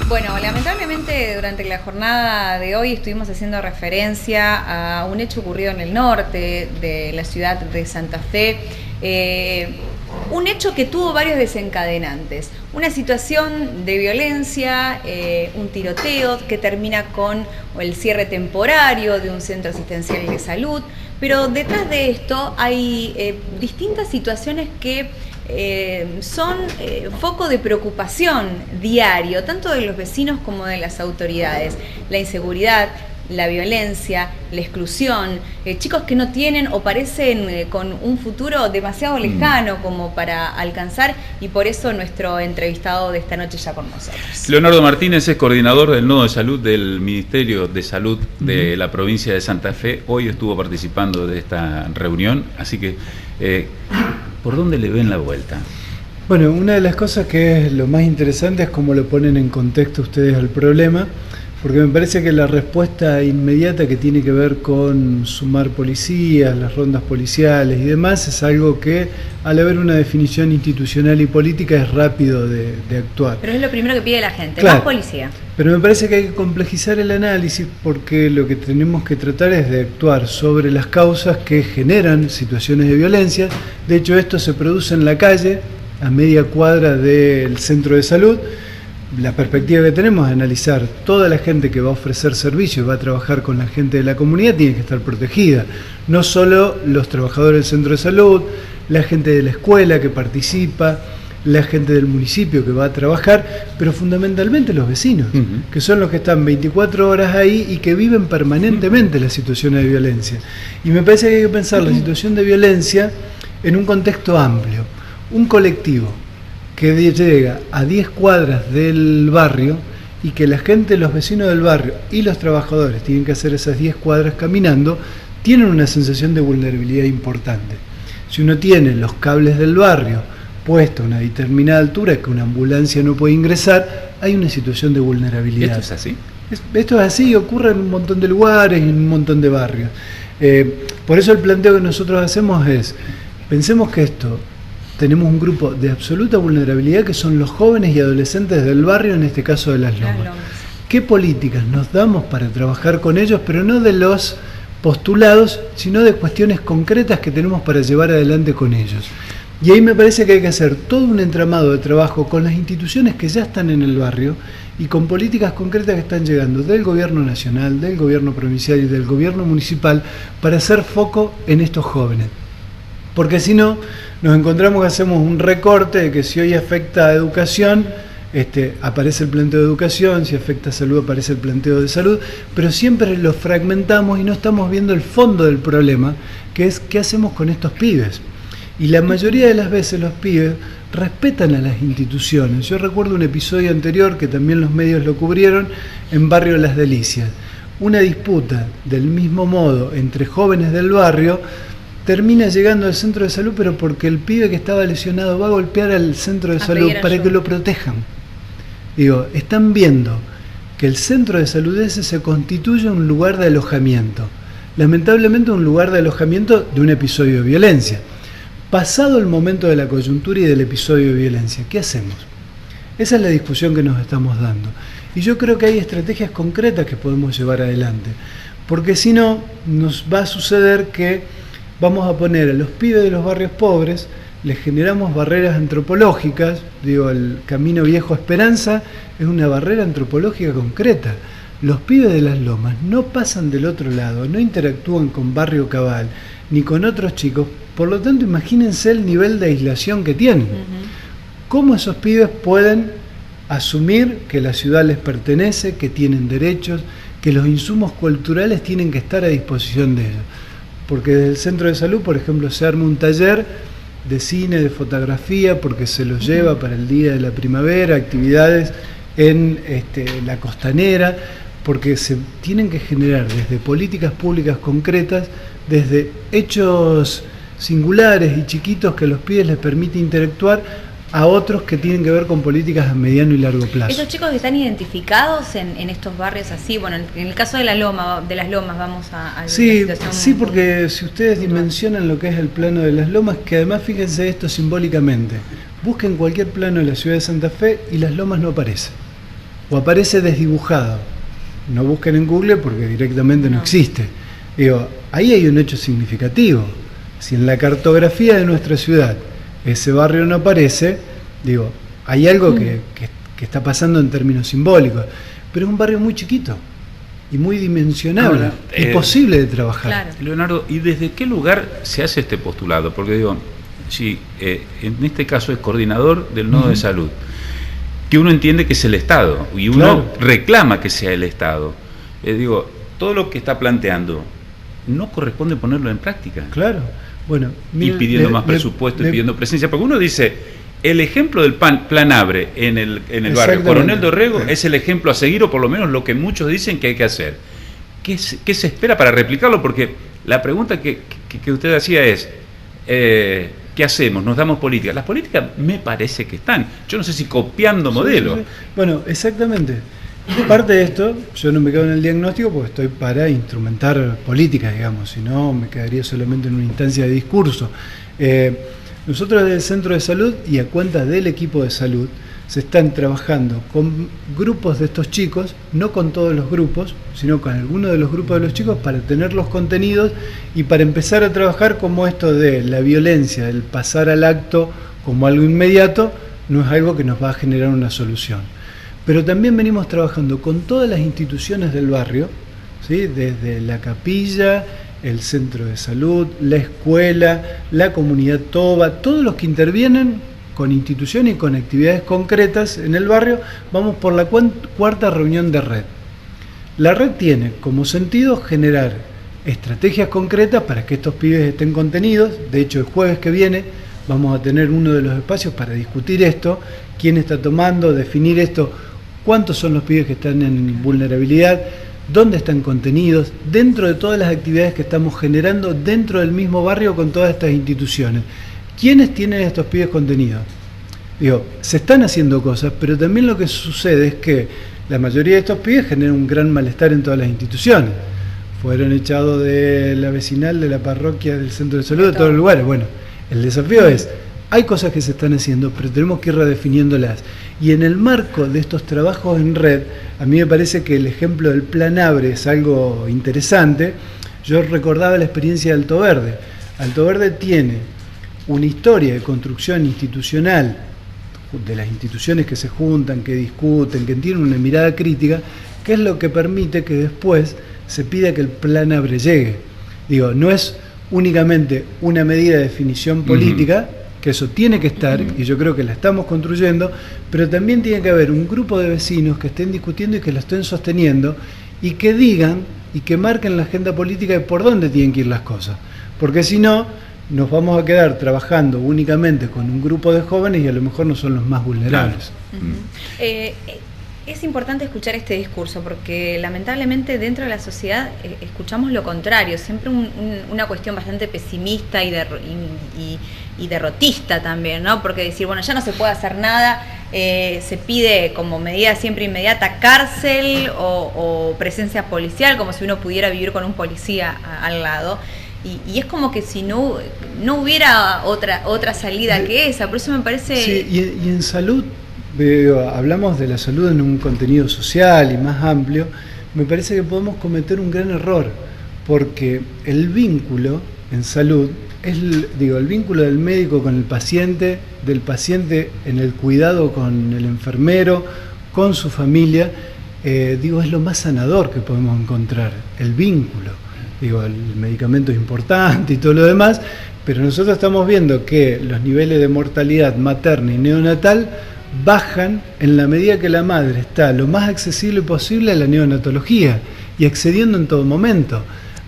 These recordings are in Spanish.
Bueno, lamentablemente durante la jornada de hoy estuvimos haciendo referencia a un hecho ocurrido en el norte de la ciudad de Santa Fe, un hecho que tuvo varios desencadenantes, una situación de violencia, un tiroteo que termina con el cierre temporario de un centro asistencial de salud, pero detrás de esto hay distintas situaciones que son foco de preocupación diario, tanto de los vecinos como de las autoridades. La inseguridad, la violencia, la exclusión, chicos que no tienen o parecen con un futuro demasiado lejano como para alcanzar, y por eso nuestro entrevistado de esta noche ya con nosotros. Leonardo Martínez es coordinador del Nodo de Salud del Ministerio de Salud de la provincia de Santa Fe. Hoy estuvo participando de esta reunión, así que ¿por dónde le ven la vuelta? Bueno, una de las cosas que es lo más interesante es cómo lo ponen en contexto ustedes al problema, porque me parece que la respuesta inmediata que tiene que ver con sumar policías, las rondas policiales y demás, es algo que al haber una definición institucional y política es rápido de actuar. Pero es lo primero que pide la gente, claro, más policía. Pero me parece que hay que complejizar el análisis, porque lo que tenemos que tratar es de actuar sobre las causas que generan situaciones de violencia. De hecho, esto se produce en la calle, a media cuadra del centro de salud. La perspectiva que tenemos es analizar toda la gente que va a ofrecer servicios, va a trabajar con la gente de la comunidad, tiene que estar protegida. No solo los trabajadores del centro de salud, la gente de la escuela que participa, la gente del municipio que va a trabajar, pero fundamentalmente los vecinos, que son los que están 24 horas ahí y que viven permanentemente las situaciones de violencia. Y me parece que hay que pensar la situación de violencia en un contexto amplio. Un colectivo que llega a 10 cuadras del barrio y que la gente, los vecinos del barrio y los trabajadores tienen que hacer esas 10 cuadras caminando, tienen una sensación de vulnerabilidad importante. Si uno tiene los cables del barrio puesto a una determinada altura que una ambulancia no puede ingresar, hay una situación de vulnerabilidad. ¿Esto es así? Esto es así, ocurre en un montón de lugares, en un montón de barrios. Por eso el planteo que nosotros hacemos es, pensemos que tenemos un grupo de absoluta vulnerabilidad que son los jóvenes y adolescentes del barrio, en este caso de Las Lomas. ¿Qué políticas nos damos para trabajar con ellos, pero no de los postulados, sino de cuestiones concretas que tenemos para llevar adelante con ellos? Y ahí me parece que hay que hacer todo un entramado de trabajo con las instituciones que ya están en el barrio y con políticas concretas que están llegando del gobierno nacional, del gobierno provincial y del gobierno municipal para hacer foco en estos jóvenes. Porque si no, nos encontramos que hacemos un recorte de que si hoy afecta a educación, aparece el planteo de educación, si afecta a salud aparece el planteo de salud, pero siempre lo fragmentamos y no estamos viendo el fondo del problema, que es qué hacemos con estos pibes. Y la mayoría de las veces los pibes respetan a las instituciones. Yo recuerdo un episodio anterior que también los medios lo cubrieron en Barrio Las Delicias. Una disputa del mismo modo entre jóvenes del barrio termina llegando al centro de salud, pero porque el pibe que estaba lesionado va a golpear al centro de salud para que lo protejan. Digo, están viendo que el centro de salud ese se constituye un lugar de alojamiento. Lamentablemente un lugar de alojamiento de un episodio de violencia. Pasado el momento de la coyuntura y del episodio de violencia, ¿qué hacemos? Esa es la discusión que nos estamos dando. Y yo creo que hay estrategias concretas que podemos llevar adelante. Porque si no, nos va a suceder que vamos a poner a los pibes de los barrios pobres, les generamos barreras antropológicas. Digo, el Camino Viejo Esperanza es una barrera antropológica concreta. Los pibes de Las Lomas no pasan del otro lado, no interactúan con Barrio Cabal, ni con otros chicos. Por lo tanto, imagínense el nivel de aislación que tienen. ¿Cómo esos pibes pueden asumir que la ciudad les pertenece, que tienen derechos, que los insumos culturales tienen que estar a disposición de ellos? Porque desde el centro de salud, por ejemplo, se arma un taller de cine, de fotografía, porque se los lleva para el día de la primavera, actividades en la costanera, porque se tienen que generar desde políticas públicas concretas, desde hechos singulares y chiquitos que a los pibes les permite interactuar, a otros que tienen que ver con políticas a mediano y largo plazo. ¿Esos chicos están identificados en estos barrios así? Bueno, en el caso de Las Lomas vamos a sí, sí, porque si ustedes dimensionan lo que es el plano de Las Lomas, que además fíjense esto simbólicamente, busquen cualquier plano de la ciudad de Santa Fe y Las Lomas no aparece. o aparece desdibujado. No busquen en Google porque directamente no existe. Digo, ahí hay un hecho significativo. Si en la cartografía de nuestra ciudad ese barrio no aparece, digo, hay algo que está pasando en términos simbólicos. Pero es un barrio muy chiquito y muy dimensionable, imposible de trabajar. Claro. Leonardo, ¿y desde qué lugar se hace este postulado? Porque digo, sí, en este caso es coordinador del nodo de salud, que uno entiende que es el Estado, y uno reclama que sea el Estado. Digo, todo lo que está planteando, ¿no corresponde ponerlo en práctica? Claro. Bueno, y pidiendo más presupuesto y pidiendo presencia, porque uno dice, el ejemplo del plan Abre en el barrio Coronel Dorrego es el ejemplo a seguir, o por lo menos lo que muchos dicen que hay que hacer. ¿Qué se espera para replicarlo? Porque la pregunta que usted hacía es, ¿qué hacemos? ¿Nos damos políticas? Las políticas me parece que están. Yo no sé si copiando modelos. Sí. Bueno, exactamente. Parte de esto, yo no me quedo en el diagnóstico porque estoy para instrumentar políticas, digamos, si no me quedaría solamente en una instancia de discurso. Nosotros desde el Centro de Salud y a cuenta del equipo de salud se están trabajando con grupos de estos chicos, no con todos los grupos, sino con algunos de los grupos de los chicos para tener los contenidos y para empezar a trabajar como esto de la violencia, el pasar al acto como algo inmediato, no es algo que nos va a generar una solución. Pero también venimos trabajando con todas las instituciones del barrio, ¿sí? Desde la capilla, el centro de salud, la escuela, la comunidad TOBA, todos los que intervienen con instituciones y con actividades concretas en el barrio, vamos por la cuarta reunión de red. La red tiene como sentido generar estrategias concretas para que estos pibes estén contenidos. De hecho, el jueves que viene vamos a tener uno de los espacios para discutir esto, quién está tomando, definir esto, cuántos son los pibes que están en vulnerabilidad, dónde están contenidos, dentro de todas las actividades que estamos generando dentro del mismo barrio con todas estas instituciones. ¿Quiénes tienen estos pibes contenidos? Digo, se están haciendo cosas, pero también lo que sucede es que la mayoría de estos pibes generan un gran malestar en todas las instituciones. Fueron echados de la vecinal, de la parroquia, del centro de salud, de todos los lugares. Bueno, el desafío es, hay cosas que se están haciendo, pero tenemos que ir redefiniéndolas. Y en el marco de estos trabajos en red, a mí me parece que el ejemplo del Plan Abre es algo interesante. Yo recordaba la experiencia de Alto Verde. Alto Verde tiene una historia de construcción institucional, de las instituciones que se juntan, que discuten, que tienen una mirada crítica, que es lo que permite que después se pida que el Plan Abre llegue. Digo, no es únicamente una medida de definición política, que eso tiene que estar, y yo creo que la estamos construyendo, pero también tiene que haber un grupo de vecinos que estén discutiendo y que la estén sosteniendo, y que digan y que marquen la agenda política de por dónde tienen que ir las cosas. Porque si no, nos vamos a quedar trabajando únicamente con un grupo de jóvenes y a lo mejor no son los más vulnerables. Es importante escuchar este discurso porque lamentablemente dentro de la sociedad escuchamos lo contrario, siempre una cuestión bastante pesimista y derrotista también, ¿no? Porque decir, bueno, ya no se puede hacer nada, se pide como medida siempre inmediata cárcel o presencia policial, como si uno pudiera vivir con un policía al lado. Y es como que si no hubiera otra salida que esa, por eso me parece... Sí, y en salud, hablamos de la salud en un contenido social y más amplio, me parece que podemos cometer un gran error, porque el vínculo en salud es el vínculo del médico con el paciente, del paciente en el cuidado con el enfermero, con su familia, es lo más sanador que podemos encontrar, el vínculo. El medicamento es importante y todo lo demás, pero nosotros estamos viendo que los niveles de mortalidad materna y neonatal bajan en la medida que la madre está lo más accesible posible a la neonatología y accediendo en todo momento.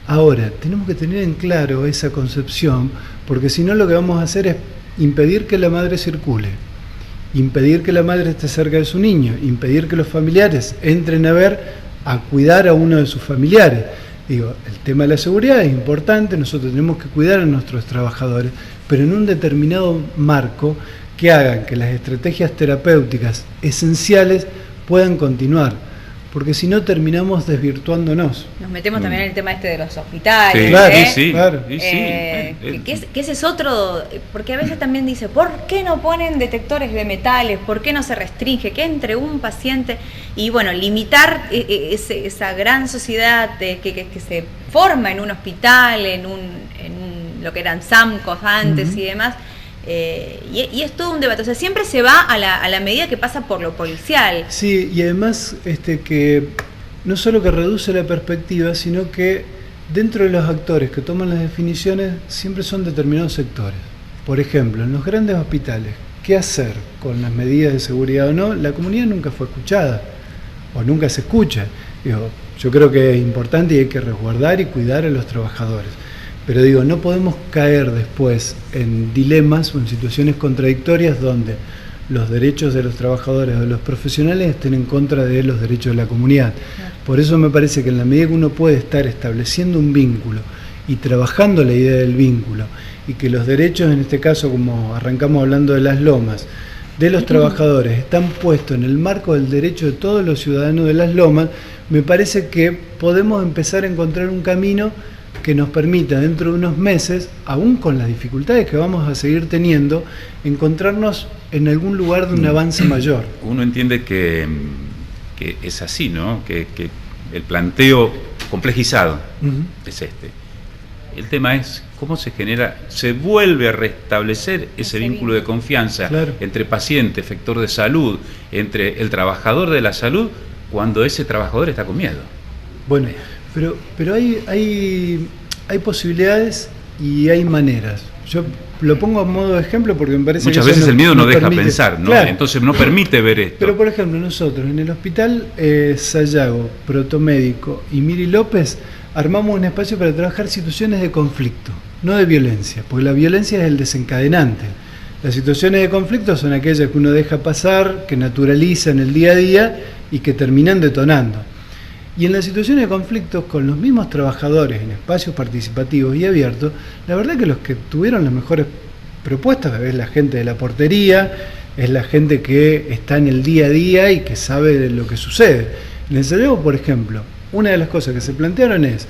Ahora, tenemos que tener en claro esa concepción, porque si no lo que vamos a hacer es impedir que la madre circule, impedir que la madre esté cerca de su niño, impedir que los familiares entren a cuidar a uno de sus familiares. El tema de la seguridad es importante, nosotros tenemos que cuidar a nuestros trabajadores, pero en un determinado marco que hagan que las estrategias terapéuticas esenciales puedan continuar. porque si no terminamos desvirtuándonos. Nos metemos también en el tema de los hospitales. Sí, Claro, sí, claro. Que ese es otro, porque a veces también dice, ¿por qué no ponen detectores de metales? ¿Por qué no se restringe? Que entre un paciente y bueno, limitar esa gran sociedad que se forma en un hospital, en lo que eran SAMCOS antes y demás. Y es todo un debate, o sea, siempre se va a la medida que pasa por lo policial. Sí, y además que no solo que reduce la perspectiva, sino que dentro de los actores que toman las definiciones siempre son determinados sectores. Por ejemplo, en los grandes hospitales, ¿qué hacer con las medidas de seguridad o no? La comunidad nunca fue escuchada, o nunca se escucha. Digo, yo creo que es importante y hay que resguardar y cuidar a los trabajadores. Pero digo, no podemos caer después en dilemas o en situaciones contradictorias donde los derechos de los trabajadores o de los profesionales estén en contra de los derechos de la comunidad. Por eso me parece que en la medida que uno puede estar estableciendo un vínculo y trabajando la idea del vínculo, y que los derechos, en este caso, como arrancamos hablando de las lomas, de los trabajadores están puestos en el marco del derecho de todos los ciudadanos de las lomas, me parece que podemos empezar a encontrar un camino que nos permita dentro de unos meses, aún con las dificultades que vamos a seguir teniendo, encontrarnos en algún lugar de un avance mayor. Uno entiende que es así, ¿no? Que el planteo complejizado es este. El tema es cómo se vuelve a restablecer ese vínculo de confianza entre paciente, efector de salud, entre el trabajador de la salud, cuando ese trabajador está con miedo. Bueno, pero hay posibilidades y hay maneras. Yo lo pongo a modo de ejemplo porque me parece muchas que veces el miedo no deja permite pensar, ¿no? Claro. Entonces no permite ver esto. Pero por ejemplo, nosotros en el hospital Sayago, Protomédico y Miri López armamos un espacio para trabajar situaciones de conflicto, no de violencia, porque la violencia es el desencadenante. Las situaciones de conflicto son aquellas que uno deja pasar, que naturaliza en el día a día y que terminan detonando. Y en las situaciones de conflictos con los mismos trabajadores en espacios participativos y abiertos, la verdad que los que tuvieron las mejores propuestas es la gente de la portería, es la gente que está en el día a día y que sabe de lo que sucede. En el Sayago, por ejemplo, una de las cosas que se plantearon es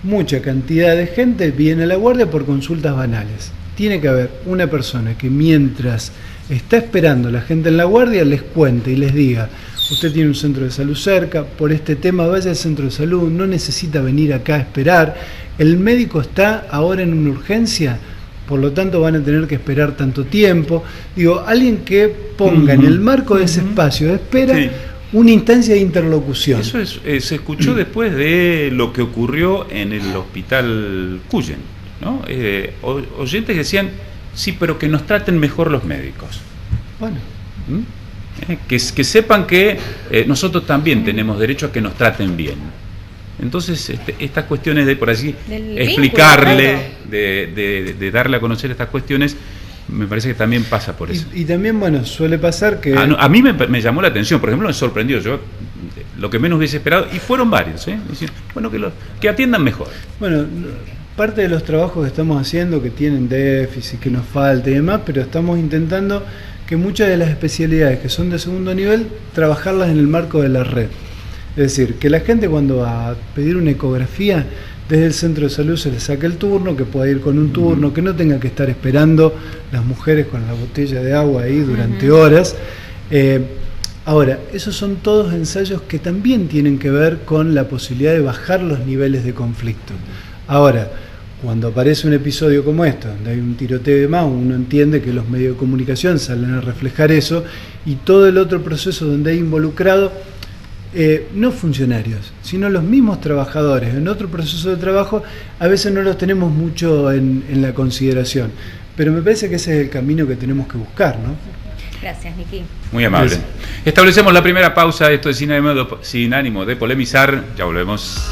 mucha cantidad de gente viene a la guardia por consultas banales. Tiene que haber una persona que mientras está esperando a la gente en la guardia les cuente y les diga: usted tiene un centro de salud cerca, por este tema vaya al centro de salud, no necesita venir acá a esperar, el médico está ahora en una urgencia, por lo tanto van a tener que esperar tanto tiempo. Digo, alguien que ponga en el marco de ese espacio de espera una instancia de interlocución. Eso se escuchó después de lo que ocurrió en el hospital Cuyen, ¿no? Oyentes decían, sí, pero que nos traten mejor los médicos. Bueno. Que sepan que nosotros también tenemos derecho a que nos traten bien. Entonces, estas cuestiones de, por así, explicarle, de darle a conocer estas cuestiones, me parece que también pasa por eso. Y también, bueno, suele pasar que... A mí me llamó la atención, por ejemplo, me sorprendió, yo lo que menos hubiese esperado, y fueron varios, diciendo, bueno, que atiendan mejor. Bueno, parte de los trabajos que estamos haciendo, que tienen déficit, que nos falta y demás, pero estamos intentando que muchas de las especialidades que son de segundo nivel, trabajarlas en el marco de la red. Es decir, que la gente cuando va a pedir una ecografía, desde el centro de salud se le saque el turno, que pueda ir con un turno, que no tenga que estar esperando las mujeres con la botella de agua ahí durante horas. Ahora, esos son todos ensayos que también tienen que ver con la posibilidad de bajar los niveles de conflicto. Ahora, cuando aparece un episodio como esto, donde hay un tiroteo de más, uno entiende que los medios de comunicación salen a reflejar eso, y todo el otro proceso donde hay involucrado, no funcionarios, sino los mismos trabajadores en otro proceso de trabajo, a veces no los tenemos mucho en la consideración. Pero me parece que ese es el camino que tenemos que buscar, ¿no? Gracias, Niki. Muy amable. Establecemos la primera pausa. Esto es Sin ánimo de polemizar. Ya volvemos.